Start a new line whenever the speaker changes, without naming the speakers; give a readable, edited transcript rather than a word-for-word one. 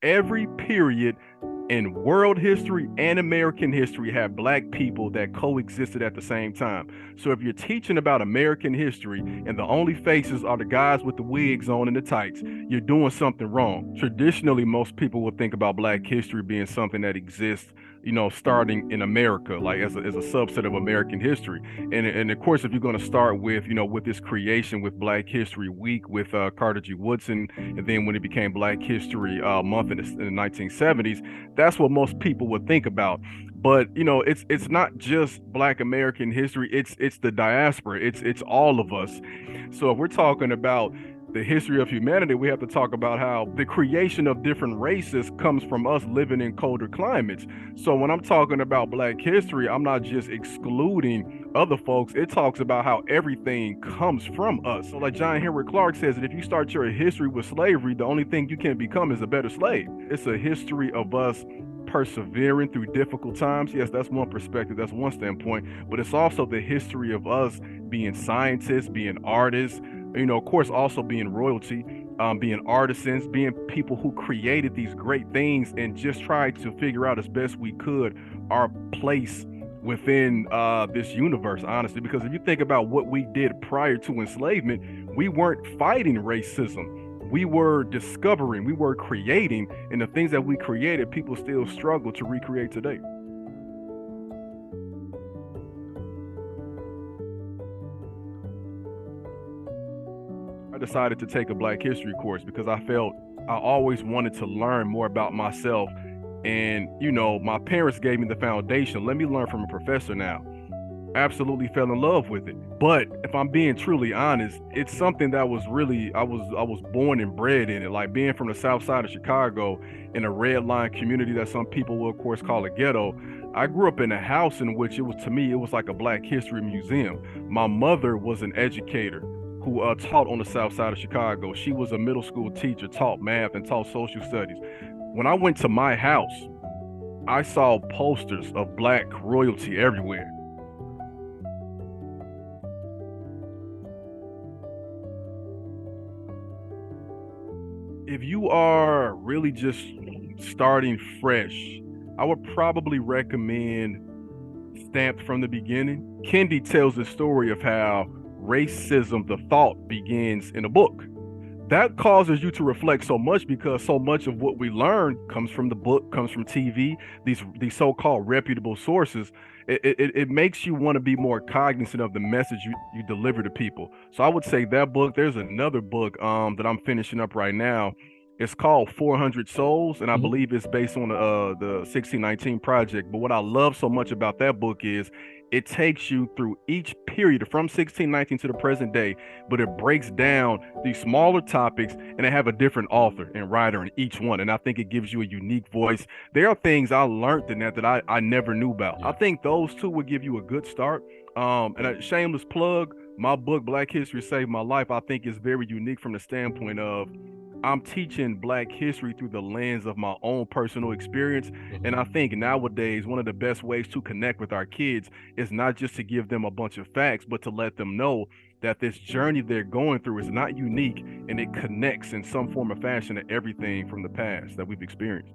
Every period in world history and American history have black people that coexisted at the same time. So if you're teaching about American history and the only faces are the guys with the wigs on and the tights, you're doing something wrong. Traditionally, most people would think about black history being something that exists, starting in America, like as a subset of American history. And of course, if you're going to start with, with this creation with Black History Week with Carter G. Woodson, and then when it became Black History Month in the 1970s, that's what most people would think about. But it's not just Black American history. It's the diaspora. It's all of us. So if we're talking about the history of humanity, we have to talk about how the creation of different races comes from us living in colder climates. So when I'm talking about Black history, I'm not just excluding other folks. It talks about how everything comes from us. So like John Henry Clark says that if you start your history with slavery, the only thing you can become is a better slave. It's a history of us persevering through difficult times. Yes, that's one perspective, that's one standpoint, but it's also the history of us being scientists, being artists, of course, also being royalty, being artisans, being people who created these great things and just tried to figure out as best we could our place within this universe, honestly. Because if you think about what we did prior to enslavement, we weren't fighting racism. We were discovering, we were creating, and the things that we created, people still struggle to recreate today. I decided to take a Black History course because I felt I always wanted to learn more about myself. And, my parents gave me the foundation. Let me learn from a professor now. Absolutely fell in love with it. But if I'm being truly honest, it's something that was really I was born and bred in it. Like being from the south side of Chicago in a red line community that some people will of course call a ghetto. I grew up in a house in which it was, to me, it was like a Black History museum. My mother was an educator who taught on the south side of Chicago. She was a middle school teacher, taught math and taught social studies. When I went to my house, I saw posters of Black royalty everywhere. If you are really just starting fresh, I would probably recommend Stamped from the Beginning. Kendi tells the story of how racism, the thought, begins in a book. That causes you to reflect so much because so much of what we learn comes from the book, comes from TV, these so-called reputable sources. It makes you want to be more cognizant of the message you deliver to people. So I would say that book. There's another book that I'm finishing up right now. It's called 400 Souls, and I
Mhm.
believe it's based on the 1619 project. But what I love so much about that book is it takes you through each period from 1619 to the present day, but it breaks down these smaller topics and they have a different author and writer in each one. And I think it gives you a unique voice. There are things I learned in that I never knew about. I
Yeah.
think those two would give you a good start. And a shameless plug, my book, Black History Saved My Life, I think is very unique from the standpoint of I'm teaching Black history through the lens of my own personal experience.
Mhm.
And I think nowadays, one of the best ways to connect with our kids is not just to give them a bunch of facts, but to let them know that this journey they're going through is not unique and it connects in some form or fashion to everything from the past that we've experienced.